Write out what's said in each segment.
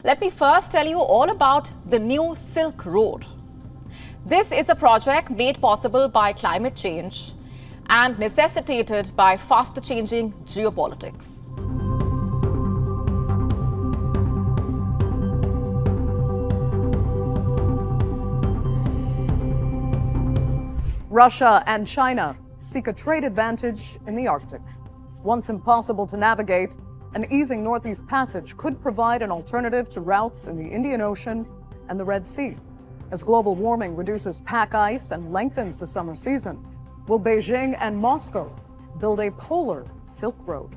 Let me first tell you all about the new Silk Road. This is a project made possible by climate change and necessitated by faster changing geopolitics. Russia and China seek a trade advantage in the Arctic. Once impossible to navigate, an easing Northeast Passage could provide an alternative to routes in the Indian Ocean and the Red Sea. As global warming reduces pack ice and lengthens the summer season, will Beijing and Moscow build a polar Silk Road?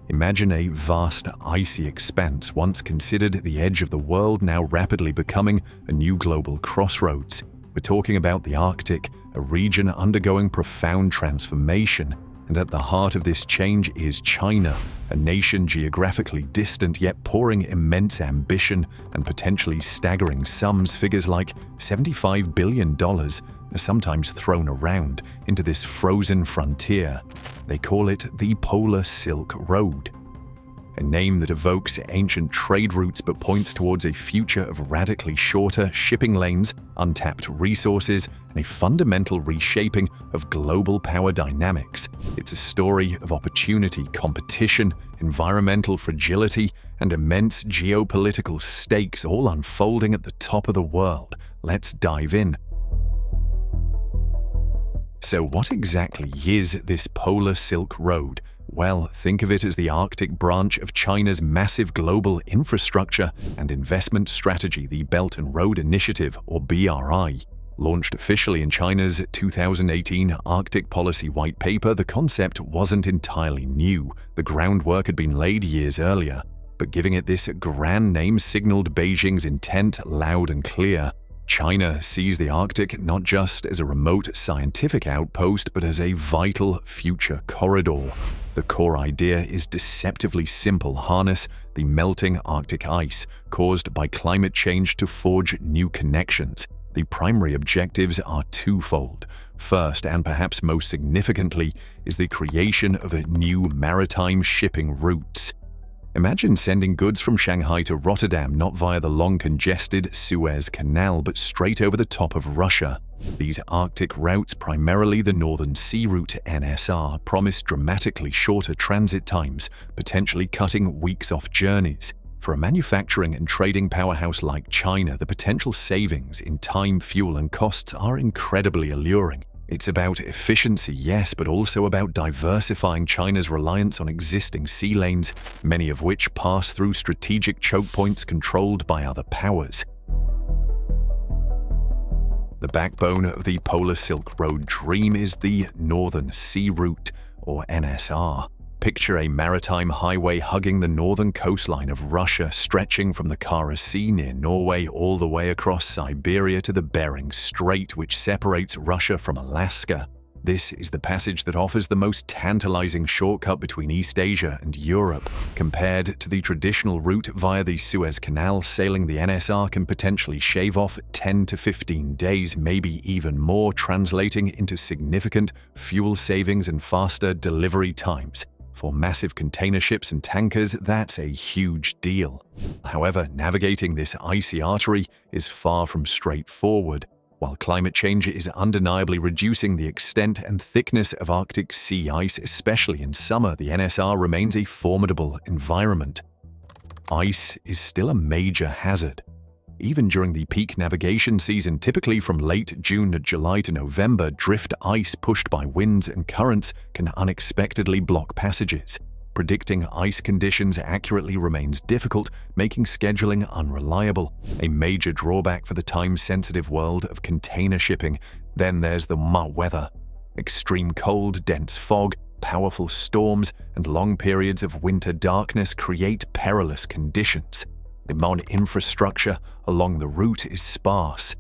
Imagine a vast, icy expanse once considered the edge of the world, now rapidly becoming a new global crossroads. We're talking about the Arctic, a region undergoing profound transformation. And at the heart of this change is China, a nation geographically distant yet pouring immense ambition and potentially staggering sums. Figures like $75 billion are sometimes thrown around into this frozen frontier. They call it the Polar Silk Road, a name that evokes ancient trade routes but points towards a future of radically shorter shipping lanes, untapped resources, and a fundamental reshaping of global power dynamics. It's a story of opportunity, competition, environmental fragility, and immense geopolitical stakes, all unfolding at the top of the world. Let's dive in. So what exactly is this Polar Silk Road? Well, think of it as the Arctic branch of China's massive global infrastructure and investment strategy, the Belt and Road Initiative, or BRI. Launched officially in China's 2018 Arctic Policy White Paper, the concept wasn't entirely new. The groundwork had been laid years earlier, but giving it this grand name signaled Beijing's intent loud and clear. China sees the Arctic not just as a remote scientific outpost, but as a vital future corridor. The core idea is deceptively simple: harness the melting Arctic ice caused by climate change to forge new connections. The primary objectives are twofold. First, and perhaps most significantly, is the creation of new maritime shipping routes. Imagine sending goods from Shanghai to Rotterdam not via the long congested Suez Canal, but straight over the top of Russia. These Arctic routes, primarily the Northern Sea Route (NSR), promise dramatically shorter transit times, potentially cutting weeks off journeys. For a manufacturing and trading powerhouse like China, the potential savings in time, fuel, and costs are incredibly alluring. It's about efficiency, yes, but also about diversifying China's reliance on existing sea lanes, many of which pass through strategic choke points controlled by other powers. The backbone of the Polar Silk Road dream is the Northern Sea Route, or NSR. Picture a maritime highway hugging the northern coastline of Russia, stretching from the Kara Sea near Norway all the way across Siberia to the Bering Strait, which separates Russia from Alaska. This is the passage that offers the most tantalizing shortcut between East Asia and Europe. Compared to the traditional route via the Suez Canal, sailing the NSR can potentially shave off 10 to 15 days, maybe even more, translating into significant fuel savings and faster delivery times. For massive container ships and tankers, that's a huge deal. However, navigating this icy artery is far from straightforward. While climate change is undeniably reducing the extent and thickness of Arctic sea ice, especially in summer, the NSR remains a formidable environment. Ice is still a major hazard. Even during the peak navigation season, typically from late June to July to November, drift ice pushed by winds and currents can unexpectedly block passages. Predicting ice conditions accurately remains difficult, making scheduling unreliable, a major drawback for the time-sensitive world of container shipping. Then there's the weather. Extreme cold, dense fog, powerful storms, and long periods of winter darkness create perilous conditions. The modern infrastructure along the route is sparse.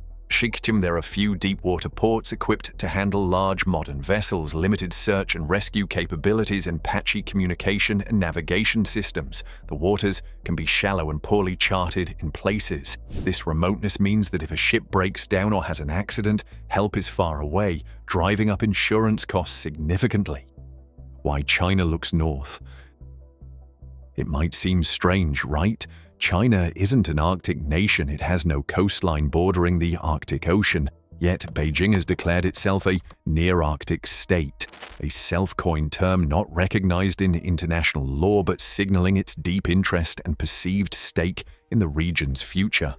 There are few deep-water ports equipped to handle large modern vessels, limited search and rescue capabilities, and patchy communication and navigation systems. The waters can be shallow and poorly charted in places. This remoteness means that if a ship breaks down or has an accident, help is far away, driving up insurance costs significantly. Why China looks north? It might seem strange, right? China isn't an Arctic nation, it has no coastline bordering the Arctic Ocean. Yet Beijing has declared itself a near-Arctic state, a self-coined term not recognized in international law but signaling its deep interest and perceived stake in the region's future.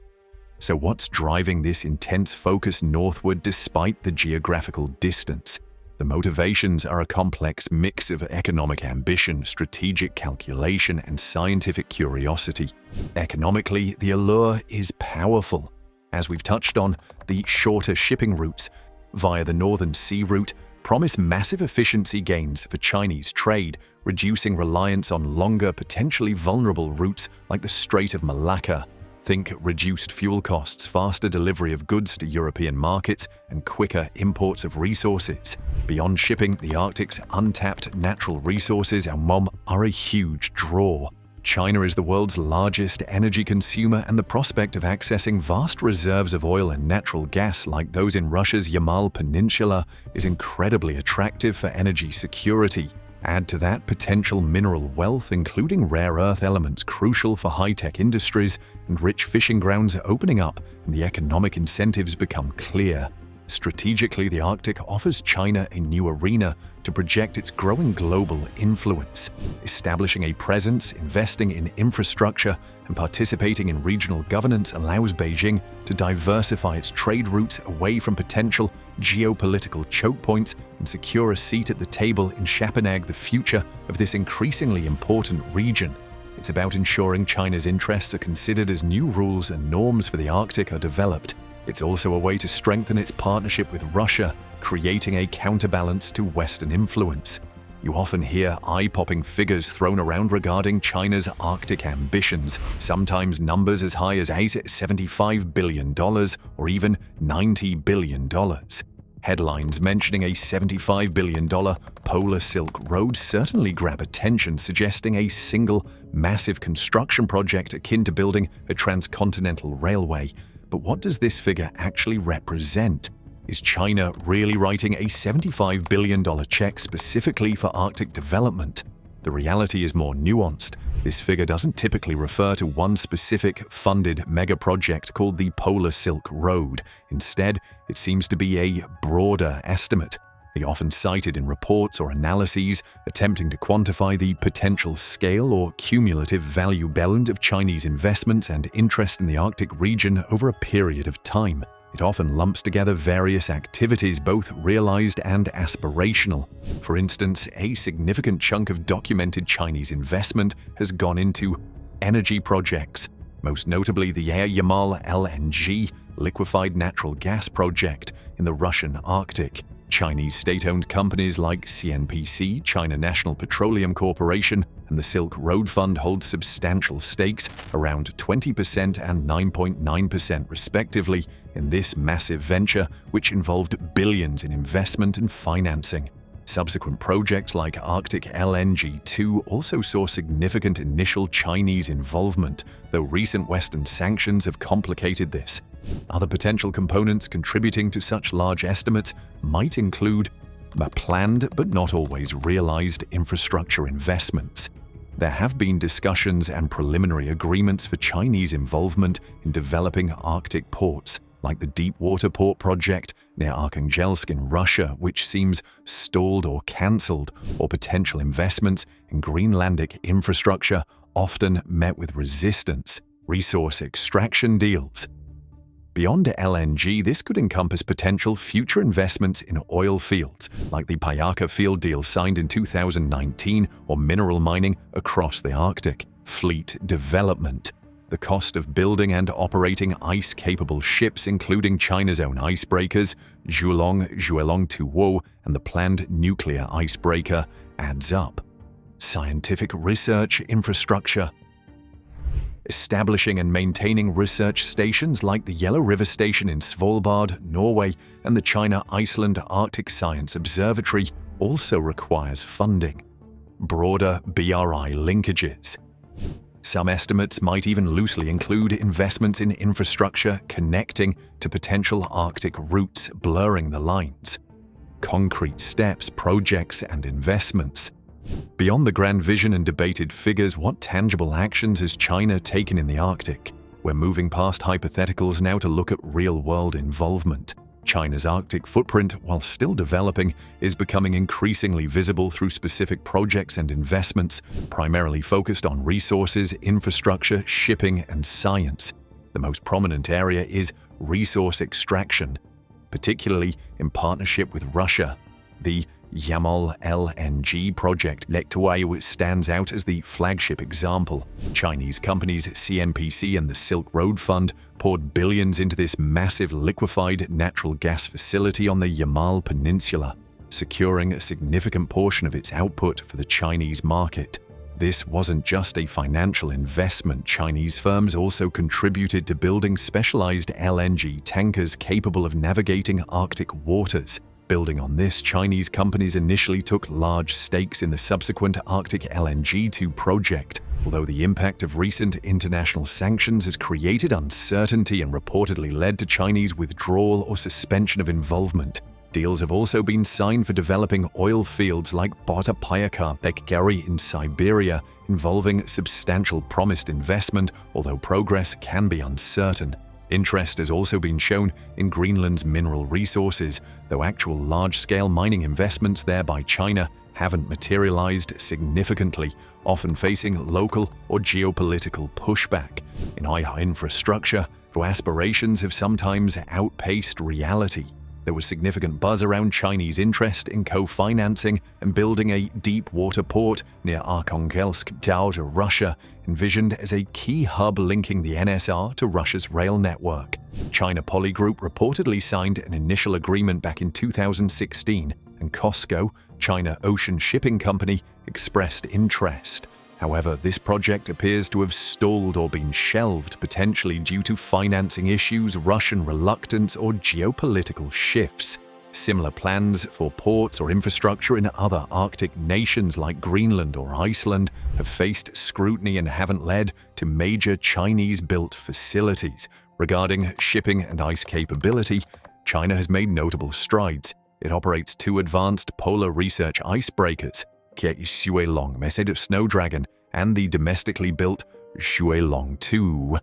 So what's driving this intense focus northward despite the geographical distance? The motivations are a complex mix of economic ambition, strategic calculation, and scientific curiosity. Economically, the allure is powerful. As we've touched on, the shorter shipping routes via the Northern Sea route promise massive efficiency gains for Chinese trade, reducing reliance on longer, potentially vulnerable routes like the Strait of Malacca. Think reduced fuel costs, faster delivery of goods to European markets, and quicker imports of resources. Beyond shipping, the Arctic's untapped natural resources are a huge draw. China is the world's largest energy consumer, and the prospect of accessing vast reserves of oil and natural gas like those in Russia's Yamal Peninsula is incredibly attractive for energy security. Add to that potential mineral wealth, including rare earth elements crucial for high-tech industries, and rich fishing grounds opening up, and the economic incentives become clear. Strategically, the Arctic offers China a new arena to project its growing global influence. Establishing a presence, investing in infrastructure, and participating in regional governance allows Beijing to diversify its trade routes away from potential geopolitical choke points and secure a seat at the table in shaping the future of this increasingly important region. It's about ensuring China's interests are considered as new rules and norms for the Arctic are developed. It's also a way to strengthen its partnership with Russia, creating a counterbalance to Western influence. You often hear eye-popping figures thrown around regarding China's Arctic ambitions, sometimes numbers as high as $75 billion or even $90 billion. Headlines mentioning a $75 billion Polar Silk Road certainly grab attention, suggesting a single, massive construction project akin to building a transcontinental railway. But what does this figure actually represent? Is China really writing a $75 billion check specifically for Arctic development? The reality is more nuanced. This figure doesn't typically refer to one specific funded mega-project called the Polar Silk Road. Instead, it seems to be a broader estimate, often cited in reports or analyses attempting to quantify the potential scale or cumulative value bound of Chinese investments and interest in the Arctic region over a period of time. It often lumps together various activities, both realized and aspirational. For instance, a significant chunk of documented Chinese investment has gone into energy projects, most notably the Yamal LNG liquefied natural gas project in the Russian Arctic. Chinese state-owned companies like CNPC, China National Petroleum Corporation, and the Silk Road Fund hold substantial stakes, around 20% and 9.9% respectively, in this massive venture, which involved billions in investment and financing. Subsequent projects like Arctic LNG-2 also saw significant initial Chinese involvement, though recent Western sanctions have complicated this. Other potential components contributing to such large estimates might include planned but not always realized infrastructure investments. There have been discussions and preliminary agreements for Chinese involvement in developing Arctic ports, like the Deepwater Port project near Arkhangelsk in Russia, which seems stalled or cancelled, or potential investments in Greenlandic infrastructure often met with resistance. Resource extraction deals. Beyond LNG, this could encompass potential future investments in oil fields, like the Payaka field deal signed in 2019, or mineral mining across the Arctic. Fleet development. The cost of building and operating ice-capable ships, including China's own icebreakers, Zhuelong 2, and the planned nuclear icebreaker, adds up. Scientific research infrastructure. Establishing and maintaining research stations like the Yellow River Station in Svalbard, Norway, and the China-Iceland Arctic Science Observatory also requires funding. Broader BRI linkages. Some estimates might even loosely include investments in infrastructure connecting to potential Arctic routes, blurring the lines. Concrete steps, projects, and investments. Beyond the grand vision and debated figures, what tangible actions has China taken in the Arctic? We're moving past hypotheticals now to look at real-world involvement. China's Arctic footprint, while still developing, is becoming increasingly visible through specific projects and investments, primarily focused on resources, infrastructure, shipping, and science. The most prominent area is resource extraction, particularly in partnership with Russia. The Yamal LNG project stands out as the flagship example. Chinese companies CNPC and the Silk Road Fund poured billions into this massive liquefied natural gas facility on the Yamal Peninsula, securing a significant portion of its output for the Chinese market. This wasn't just a financial investment. Chinese firms also contributed to building specialized LNG tankers capable of navigating Arctic waters. Building on this, Chinese companies initially took large stakes in the subsequent Arctic LNG-2 project. Although the impact of recent international sanctions has created uncertainty and reportedly led to Chinese withdrawal or suspension of involvement, deals have also been signed for developing oil fields like Bota-Payakar in Siberia, involving substantial promised investment, although progress can be uncertain. Interest has also been shown in Greenland's mineral resources, though actual large-scale mining investments there by China haven't materialized significantly, often facing local or geopolitical pushback. In AI infrastructure, though aspirations have sometimes outpaced reality. There was significant buzz around Chinese interest in co-financing and building a deep-water port near Arkhangelsk to Russia, envisioned as a key hub linking the NSR to Russia's rail network. China Poly Group reportedly signed an initial agreement back in 2016, and COSCO, China Ocean Shipping Company, expressed interest. However, this project appears to have stalled or been shelved, potentially due to financing issues, Russian reluctance, or geopolitical shifts. Similar plans for ports or infrastructure in other Arctic nations like Greenland or Iceland have faced scrutiny and haven't led to major Chinese-built facilities. Regarding shipping and ice capability, China has made notable strides. It operates 2 advanced polar research icebreakers, Xuelong Snow Dragon and the domestically built Xuelong 2.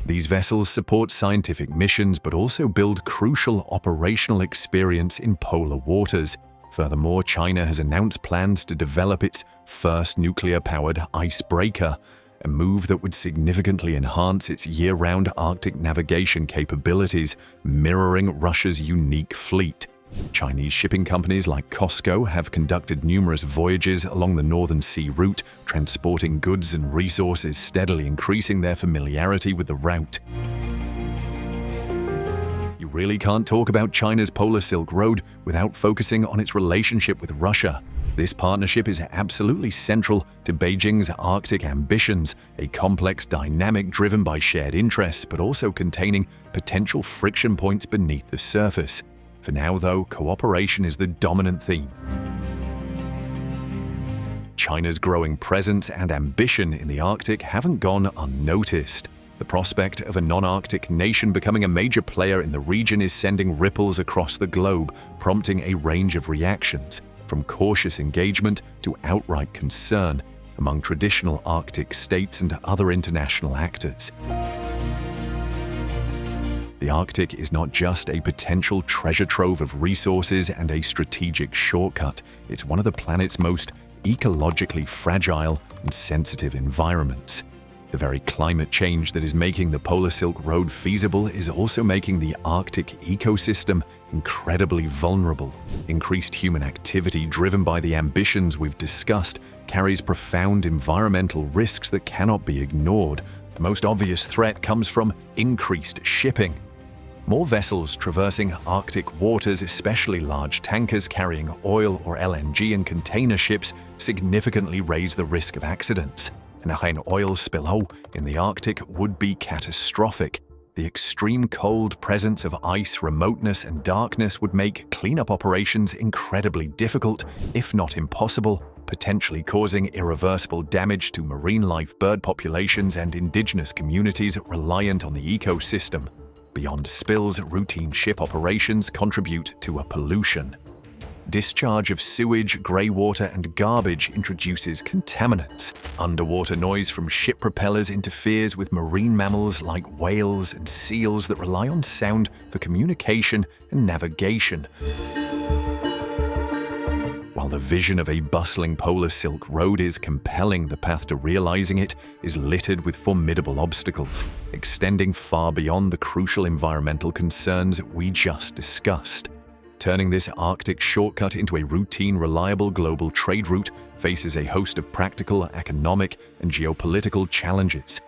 These vessels support scientific missions but also build crucial operational experience in polar waters. Furthermore, China has announced plans to develop its first nuclear-powered icebreaker, a move that would significantly enhance its year-round Arctic navigation capabilities, mirroring Russia's unique fleet. Chinese shipping companies like COSCO have conducted numerous voyages along the Northern Sea route, transporting goods and resources, steadily increasing their familiarity with the route. You really can't talk about China's Polar Silk Road without focusing on its relationship with Russia. This partnership is absolutely central to Beijing's Arctic ambitions, a complex dynamic driven by shared interests but also containing potential friction points beneath the surface. For now, though, cooperation is the dominant theme. China's growing presence and ambition in the Arctic haven't gone unnoticed. The prospect of a non-Arctic nation becoming a major player in the region is sending ripples across the globe, prompting a range of reactions, from cautious engagement to outright concern, among traditional Arctic states and other international actors. The Arctic is not just a potential treasure trove of resources and a strategic shortcut. It's one of the planet's most ecologically fragile and sensitive environments. The very climate change that is making the Polar Silk Road feasible is also making the Arctic ecosystem incredibly vulnerable. Increased human activity driven by the ambitions we've discussed carries profound environmental risks that cannot be ignored. The most obvious threat comes from increased shipping. More vessels traversing Arctic waters, especially large tankers carrying oil or LNG and container ships, significantly raise the risk of accidents. An oil spill in the Arctic would be catastrophic. The extreme cold, presence of ice, remoteness, and darkness would make cleanup operations incredibly difficult, if not impossible, potentially causing irreversible damage to marine life, bird populations, and indigenous communities reliant on the ecosystem. Beyond spills, routine ship operations contribute to a pollution. Discharge of sewage, grey water, and garbage introduces contaminants. Underwater noise from ship propellers interferes with marine mammals like whales and seals that rely on sound for communication and navigation. While the vision of a bustling polar Silk Road is compelling, the path to realizing it is littered with formidable obstacles, extending far beyond the crucial environmental concerns we just discussed. Turning this Arctic shortcut into a routine, reliable global trade route faces a host of practical, economic, and geopolitical challenges.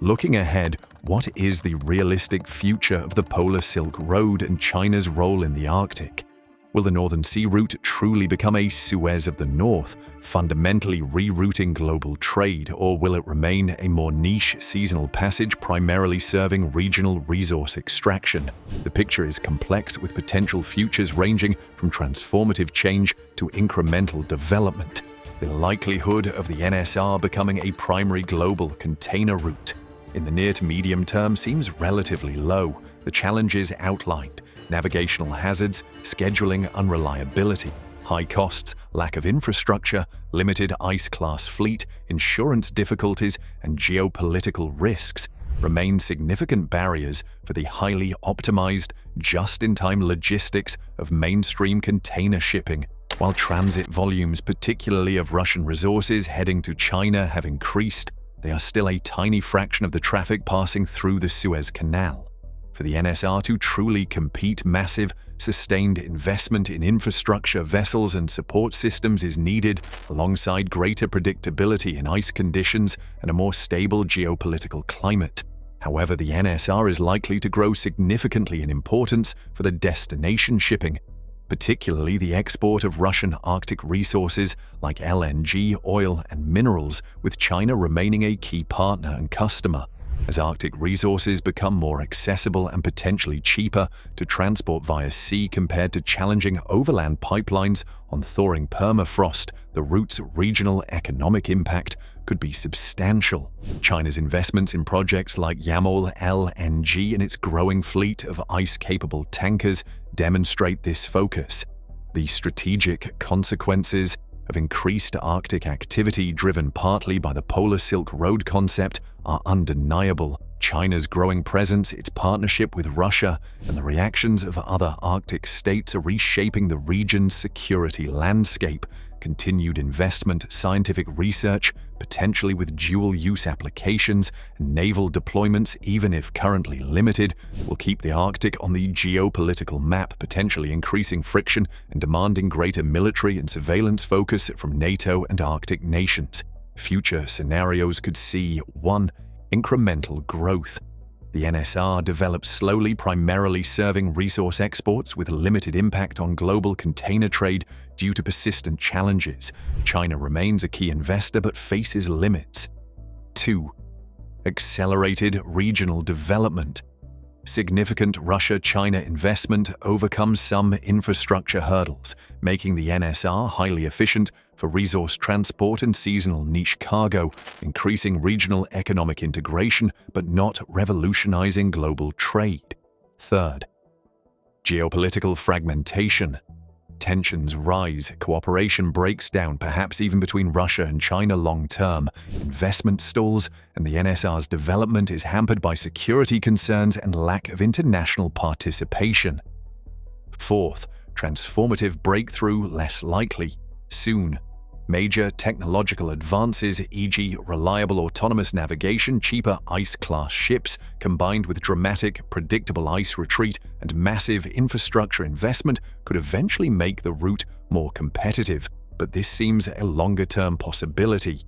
Looking ahead, what is the realistic future of the Polar Silk Road and China's role in the Arctic? Will the Northern Sea Route truly become a Suez of the North, fundamentally rerouting global trade, or will it remain a more niche seasonal passage primarily serving regional resource extraction? The picture is complex, with potential futures ranging from transformative change to incremental development. The likelihood of the NSR becoming a primary global container route in the near to medium term seems relatively low. The challenges outlined: navigational hazards, scheduling unreliability, high costs, lack of infrastructure, limited ice-class fleet, insurance difficulties, and geopolitical risks remain significant barriers for the highly optimized, just-in-time logistics of mainstream container shipping. While transit volumes, particularly of Russian resources heading to China, have increased, they are still a tiny fraction of the traffic passing through the Suez Canal. For the NSR to truly compete, massive, sustained investment in infrastructure, vessels, and support systems is needed, alongside greater predictability in ice conditions and a more stable geopolitical climate. However, the NSR is likely to grow significantly in importance for the destination shipping, particularly the export of Russian Arctic resources like LNG, oil, and minerals, with China remaining a key partner and customer. As Arctic resources become more accessible and potentially cheaper to transport via sea compared to challenging overland pipelines on thawing permafrost, the route's regional economic impact could be substantial. China's investments in projects like Yamal LNG and its growing fleet of ice-capable tankers demonstrate this focus. The strategic consequences of increased Arctic activity, driven partly by the Polar Silk Road concept, are undeniable. China's growing presence, its partnership with Russia, and the reactions of other Arctic states are reshaping the region's security landscape. Continued investment, scientific research, potentially with dual-use applications, and naval deployments, even if currently limited, will keep the Arctic on the geopolitical map, potentially increasing friction and demanding greater military and surveillance focus from NATO and Arctic nations. Future scenarios could see 1. Incremental growth. The NSR develops slowly, primarily serving resource exports with limited impact on global container trade due to persistent challenges. China remains a key investor but faces limits. 2. Accelerated regional development. Significant Russia-China investment overcomes some infrastructure hurdles, making the NSR highly efficient for resource transport and seasonal niche cargo, increasing regional economic integration but not revolutionizing global trade. 3rd. Geopolitical fragmentation. Tensions rise, cooperation breaks down, perhaps even between Russia and China long-term. Investment stalls, and the NSR's development is hampered by security concerns and lack of international participation. 4th. Transformative breakthrough less likely. Soon. Major technological advances, e.g. reliable autonomous navigation, cheaper ice-class ships, combined with dramatic, predictable ice retreat and massive infrastructure investment, could eventually make the route more competitive. But this seems a longer-term possibility.